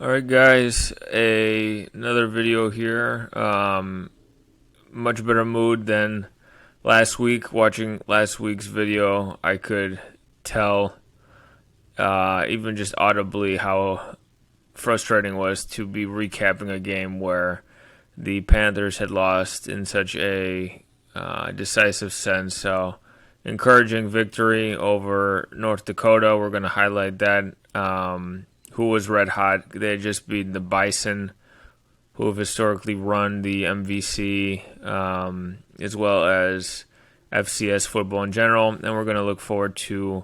Alright guys, another video here. Much better mood than last week. Watching last week's video, I could tell, even just audibly, how frustrating it was to be recapping a game where the Panthers had lost in such a decisive sense. So, encouraging victory over North Dakota. We're going to highlight that. Who was red hot. They had just beaten the Bison, who have historically run the MVC, as well as FCS football in general. And we're going to look forward to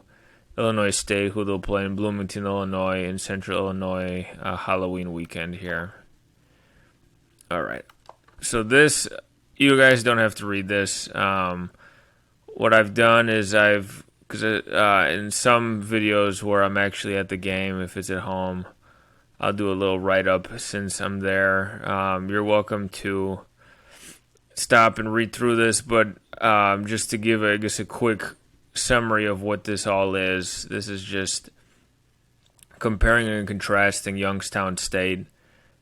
Illinois State, who they'll play in Bloomington, Illinois, in Central Illinois, Halloween weekend here. All right. So this, you guys don't have to read this. What I've done is because in some videos where I'm actually at the game, if it's at home, I'll do a little write-up since I'm there. You're welcome to stop and read through this, but just to give, I guess, a quick summary of what this all is. This is just comparing and contrasting Youngstown State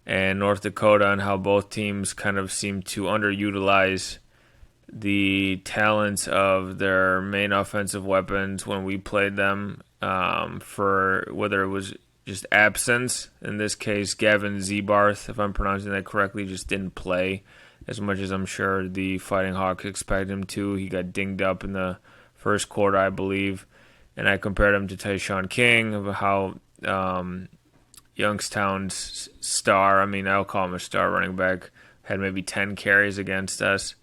and North Dakota and how both teams kind of seem to underutilize the talents of their main offensive weapons when we played them, for whether it was just absence. In this case, Gavin Zebarth, if I'm pronouncing that correctly, just didn't play as much as I'm sure the Fighting Hawks expected him to. He got dinged up in the first quarter, I believe, and I compared him to Tyshawn King, of how Youngstown's star, I'll call him a star running back, had maybe 10 carries against us.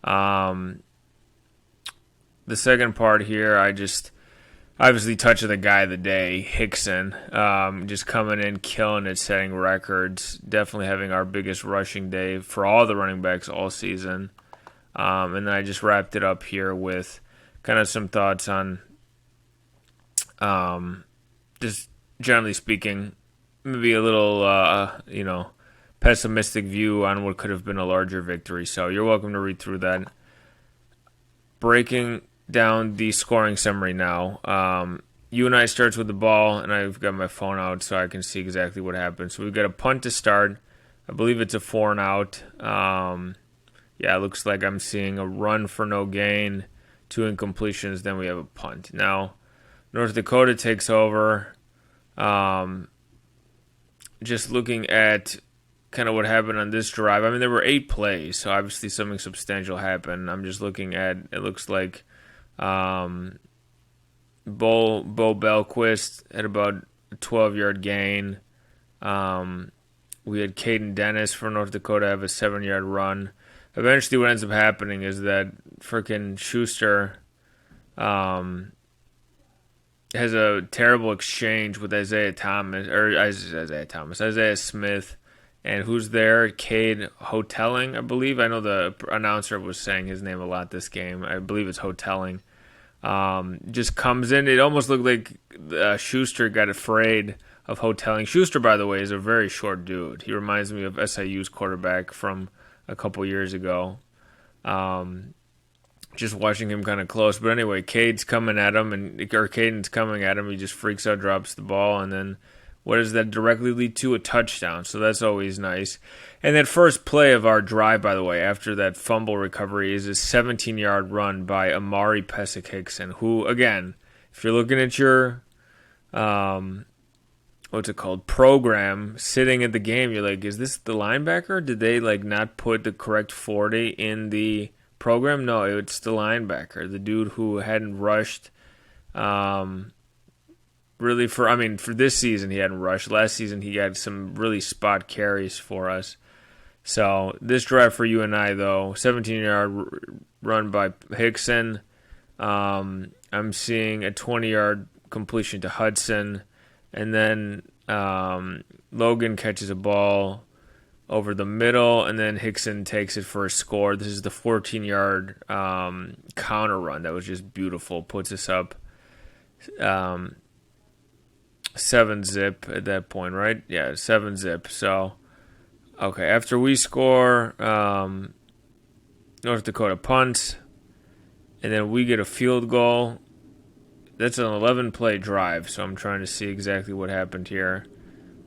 The second part here, I just obviously touching the guy of the day, Hickson, just coming in, killing it, setting records, definitely having our biggest rushing day for all the running backs all season. And then I just wrapped it up here with kind of some thoughts on, just generally speaking, maybe a little, pessimistic view on what could have been a larger victory. So you're welcome to read through that. Breaking down the scoring summary now. UNI starts with the ball, and I've got my phone out so I can see exactly what happened. So we've got a punt to start. I believe it's a 4-and-out. It looks like I'm seeing a run for no gain, 2 incompletions, then we have a punt. Now, North Dakota takes over. Just looking at kind of what happened on this drive. There were 8 plays, so obviously something substantial happened. I'm just looking at, it looks like Bo Belquist had about a 12-yard gain. We had Caden Dennis for North Dakota have a 7-yard run. Eventually what ends up happening is that frickin' Schuster has a terrible exchange with Isaiah Smith. And who's there? Cade Hoteling, I believe. I know the announcer was saying his name a lot this game. I believe it's Hoteling. Just comes in. It almost looked like Schuster got afraid of Hoteling. Schuster, by the way, is a very short dude. He reminds me of SIU's quarterback from a couple years ago. Just watching him kind of close. But anyway, Caden's coming at him. He just freaks out, drops the ball, and then what does that directly lead to? A touchdown. So that's always nice. And that first play of our drive, by the way, after that fumble recovery, is a 17-yard run by Amari Pesic-Hickson, who, again, if you're looking at your, program, sitting at the game, you're like, is this the linebacker? Did they, not put the correct 40 in the program? No, it's the linebacker, the dude who hadn't rushed, really for this season he hadn't rushed. Last season he got some really spot carries for us. So this drive for UNI though, 17-yard run by Hickson. I'm seeing a 20-yard completion to Hudson, and then Logan catches a ball over the middle, and then Hickson takes it for a score. This is the 14-yard counter run that was just beautiful. Puts us up 7-zip at that point, right? Yeah, 7-zip. So, okay, after we score, North Dakota punts, and then we get a field goal. That's an 11-play drive, so I'm trying to see exactly what happened here.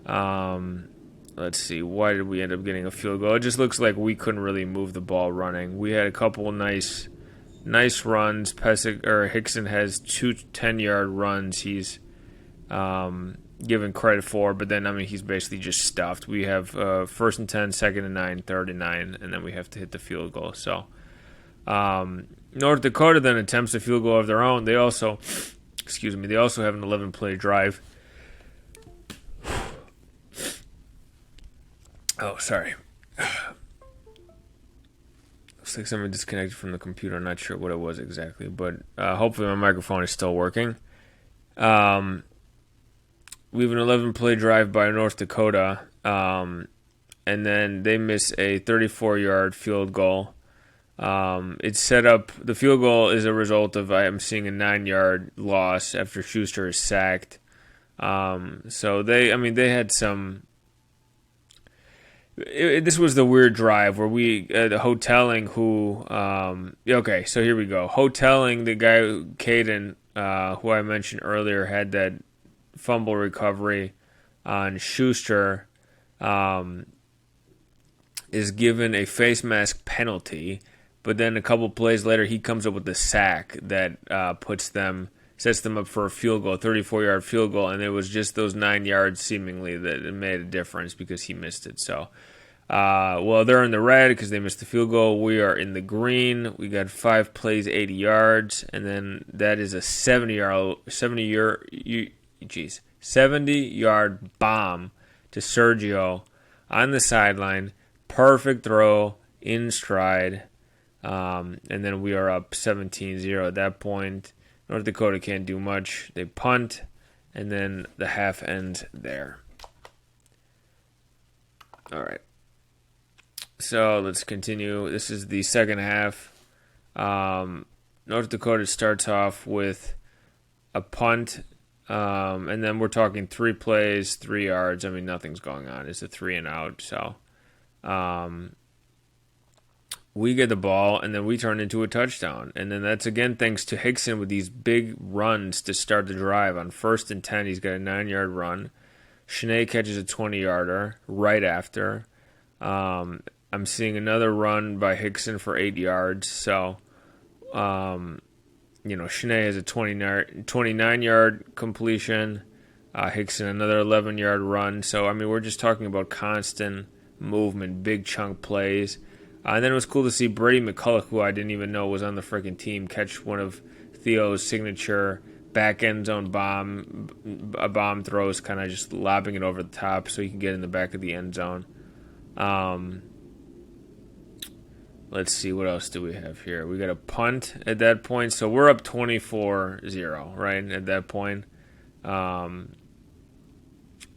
Let's see, why did we end up getting a field goal? It just looks like we couldn't really move the ball running. We had a couple nice runs. Hickson has 2 10-yard runs he's given credit for, but then, he's basically just stuffed. We have first and 10, second and 9, third and 9, and then we have to hit the field goal. So North Dakota then attempts a field goal of their own. They also have an 11-play drive. Oh, sorry. Looks like somebody disconnected from the computer. I'm not sure what it was exactly, but hopefully my microphone is still working. We have an 11-play drive by North Dakota, and then they miss a 34-yard field goal. It's set up. The field goal is a result of I'm seeing a 9-yard loss after Schuster is sacked. So they had some. This was the weird drive where the hoteling who. Okay, so here we go. Hoteling, the guy Caden, who I mentioned earlier, had that fumble recovery on Schuster. Is given a face mask penalty, but then a couple plays later he comes up with a sack that sets them up for a field goal, 34-yard field goal, and it was just those 9 yards seemingly that it made a difference because he missed it. So, they're in the red because they missed the field goal. We are in the green. We got 5 plays, 80 yards, and then that is a 70-yard bomb to Sergio on the sideline. Perfect throw in stride, and then we are up 17-0 at that point. North Dakota can't do much. They punt, and then the half ends there. All right. So let's continue. This is the second half. North Dakota starts off with a punt, and then we're talking 3 plays, 3 yards. Nothing's going on. It's a 3 and out. So we get the ball, and then we turn into a touchdown. And then that's, again, thanks to Hickson with these big runs to start the drive. On first and 10, he's got a 9-yard run. Schnee catches a 20-yarder right after. I'm seeing another run by Hickson for 8 yards. So, Schnee has a 29-yard completion. Hickson, another 11-yard run. So, we're just talking about constant movement, big chunk plays. And then it was cool to see Brady McCullough, who I didn't even know was on the freaking team, catch one of Theo's signature back end zone bomb throws, kind of just lobbing it over the top so he can get in the back of the end zone. Let's see, what else do we have here? We got a punt at that point, so we're up 24-0, right, at that point.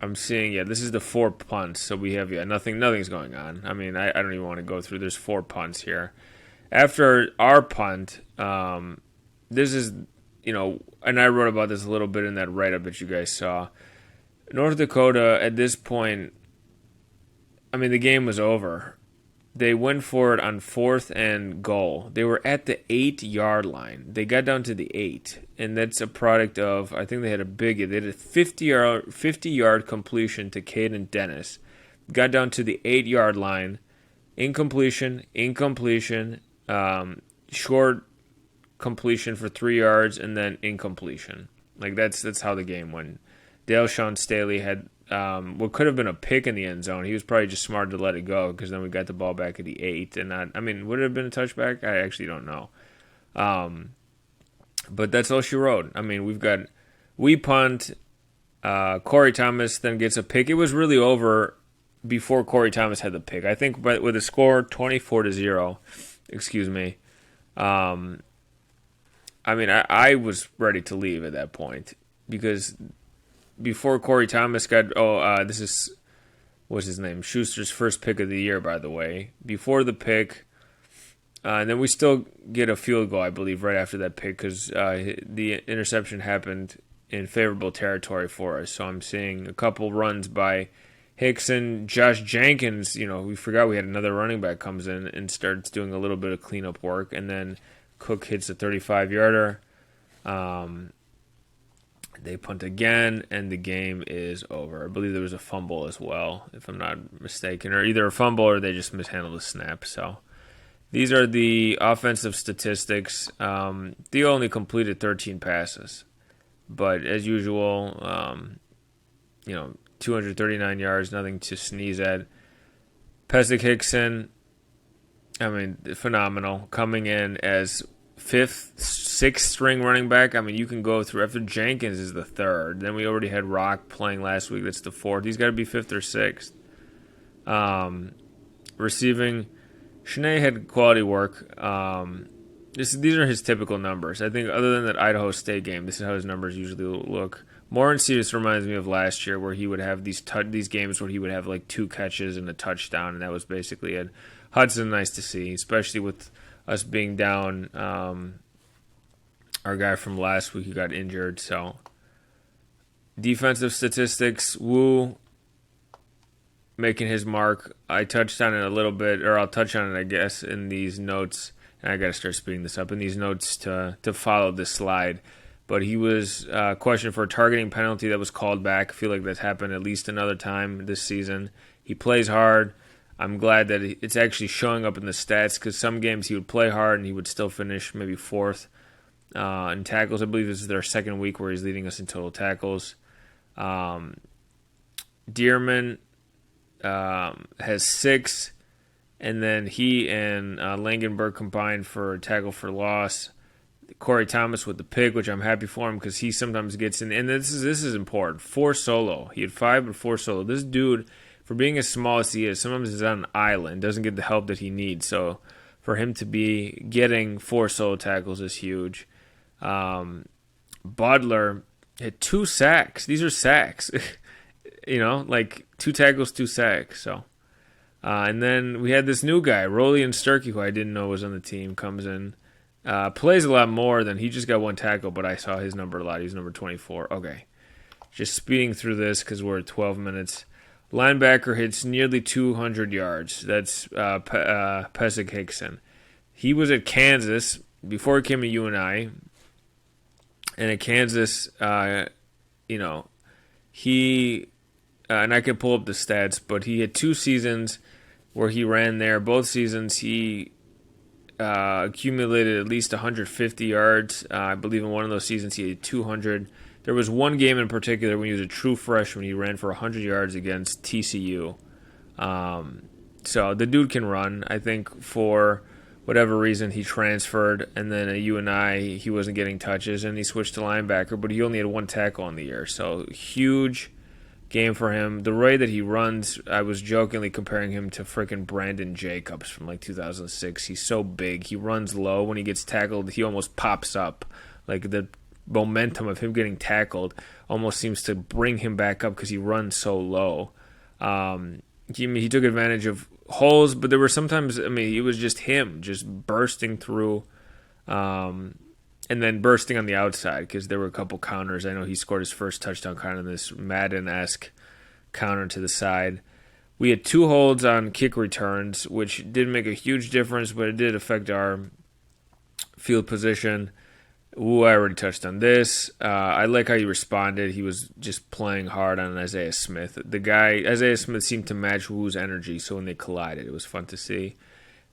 I'm seeing, this is the 4 punts, so we have, nothing's going on. I don't even want to go through. There's 4 punts here. After our punt, this is, and I wrote about this a little bit in that write-up that you guys saw. North Dakota, at this point, the game was over. They went for it on 4th and goal. They were at the 8-yard line. They got down to the 8, and that's a product of, I think they had a 50-yard completion to Caden Dennis. Got down to the 8-yard line. Incompletion, short completion for 3 yards, and then incompletion. That's how the game went. Dale Sean Staley had what could have been a pick in the end zone. He was probably just smart to let it go because then we got the ball back at the 8. And would it have been a touchback? I actually don't know. But that's all she wrote. We punt. Corey Thomas then gets a pick. It was really over before Corey Thomas had the pick. I think with a score 24-0, I was ready to leave at that point because before Corey Thomas got, what's his name? Schuster's first pick of the year, by the way. Before the pick, and then we still get a field goal, I believe, right after that pick because the interception happened in favorable territory for us. So I'm seeing a couple runs by Hickson, Josh Jenkins. We forgot we had another running back comes in and starts doing a little bit of cleanup work, and then Cook hits a 35-yarder. They punt again, and the game is over. I believe there was a fumble as well, if I'm not mistaken, or either a fumble or they just mishandled the snap. So these are the offensive statistics. They only completed 13 passes, but as usual, 239 yards, nothing to sneeze at. Pesek Hickson, I mean, phenomenal, coming in as fifth, sixth string running back. I mean, you can go through after Jenkins is the third. Then we already had Rock playing last week. That's the fourth. He's got to be fifth or sixth. Receiving, Shanae had quality work. These are his typical numbers. I think other than that Idaho State game, this is how his numbers usually look. Morency just reminds me of last year where he would have these games where he would have like 2 catches and a touchdown, and that was basically it. Hudson, nice to see, especially with us being down our guy from last week who got injured. So defensive statistics, Wu making his mark. I touched on it a little bit, or I'll touch on it, I guess, in these notes. And I got to start speeding this up in these notes to follow this slide. But he was questioned for a targeting penalty that was called back. I feel like that's happened at least another time this season. He plays hard. I'm glad that it's actually showing up in the stats, because some games he would play hard and he would still finish maybe fourth in tackles. I believe this is their second week where he's leading us in total tackles. Dearman has 6, and then he and Langenberg combined for a tackle for loss. Corey Thomas with the pick, which I'm happy for him because he sometimes gets in. And this is important. 4 solo. He had 5, but 4 solo. This dude, for being as small as he is, sometimes he's on an island, doesn't get the help that he needs. So for him to be getting 4 solo tackles is huge. Butler had 2 sacks. These are sacks. like 2 tackles, 2 sacks. So, and then we had this new guy, Rolian Sturkey, who I didn't know was on the team, comes in. Plays a lot more than he just got 1 tackle, but I saw his number a lot. He's number 24. Okay. Just speeding through this because we're at 12 minutes. Linebacker hits nearly 200 yards. That's Pesek Hickson. He was at Kansas before he came to UNI. And at Kansas, he, and I can pull up the stats, but he had 2 seasons where he ran there. Both seasons he accumulated at least 150 yards. I believe in one of those seasons he had 200. There was one game in particular when he was a true freshman. He ran for 100 yards against TCU. So the dude can run. I think for whatever reason he transferred, and then at UNI he wasn't getting touches, and he switched to linebacker, but he only had 1 tackle on the year. So huge game for him. The way that he runs, I was jokingly comparing him to freaking Brandon Jacobs from like 2006. He's so big. He runs low. When he gets tackled, he almost pops up. Like the momentum of him getting tackled almost seems to bring him back up because he runs so low. He took advantage of holes, but there were sometimes, it was just him just bursting through and then bursting on the outside because there were a couple counters. I know he scored his first touchdown kind of this Madden-esque counter to the side. We had 2 holds on kick returns, which didn't make a huge difference, but it did affect our field position. Ooh, I already touched on this. I like how he responded. He was just playing hard on Isaiah Smith. Isaiah Smith seemed to match Wu's energy, so when they collided, it was fun to see.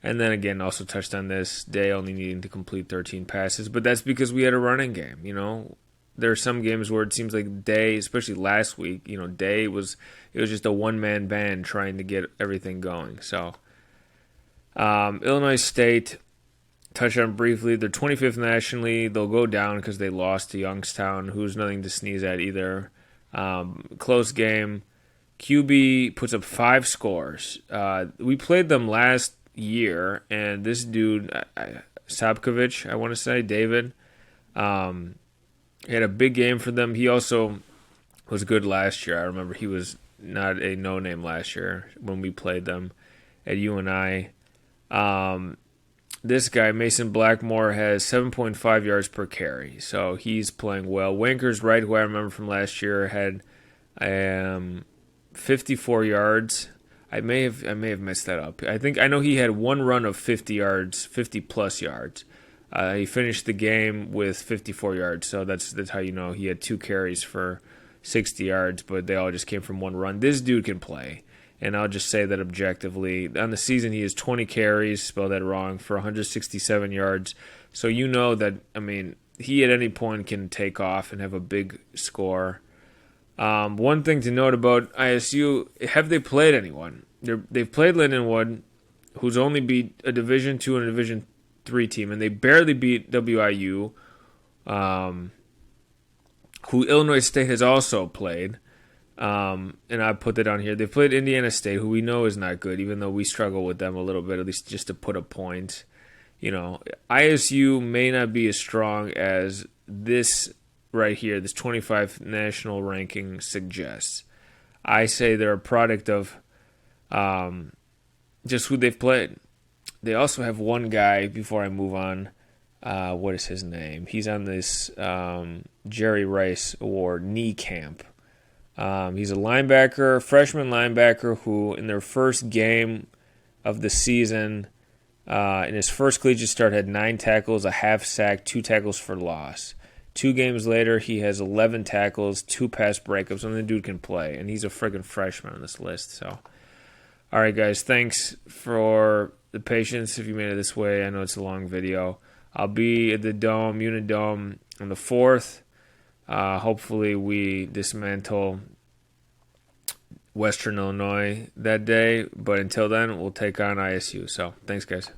And then again, also touched on this, Day only needing to complete 13 passes, but that's because we had a running game. There are some games where it seems like Day, especially last week, Day it was just a one-man band trying to get everything going. So, Illinois State, touched on briefly, they're 25th nationally. They'll go down because they lost to Youngstown, who's nothing to sneeze at either. Close game. QB puts up 5 scores. We played them last year, and this dude, Sapkovich, I want to say, David, had a big game for them. He also was good last year. I remember he was not a no-name last year when we played them at UNI. This guy, Mason Blackmore, has 7.5 yards per carry, so he's playing well. Winkers, right, who I remember from last year, had 54 yards. I may have messed that up. I know he had 1 run of 50 yards, 50 plus yards. He finished the game with 54 yards, so that's how you know he had 2 carries for 60 yards, but they all just came from one run. This dude can play, and I'll just say that objectively. On the season, he has 20 carries, spelled that wrong, for 167 yards. So you know that, I mean, he at any point can take off and have a big score. One thing to note about ISU, have they played anyone? They've played Lindenwood, who's only beat a Division II and a Division III team, and they barely beat WIU, who Illinois State has also played. And I put that on here. They've played Indiana State, who we know is not good, even though we struggle with them a little bit, at least just to put a point. You know, ISU may not be as strong as this right here, this 25 national ranking suggests. I say they're a product of just who they've played. They also have one guy, before I move on, what is his name? He's on this Jerry Rice Award, knee camp. He's a linebacker, freshman linebacker, who in their first game of the season, in his first collegiate start, had 9 tackles, a half sack, 2 tackles for loss. 2 games later, he has 11 tackles, 2 pass breakups, and the dude can play. And he's a friggin' freshman on this list. So, all right, guys, thanks for the patience if you made it this way. I know it's a long video. I'll be at the Dome, Unidome, on the 4th. Hopefully we dismantle Western Illinois that day. But until then, we'll take on ISU. So, thanks, guys.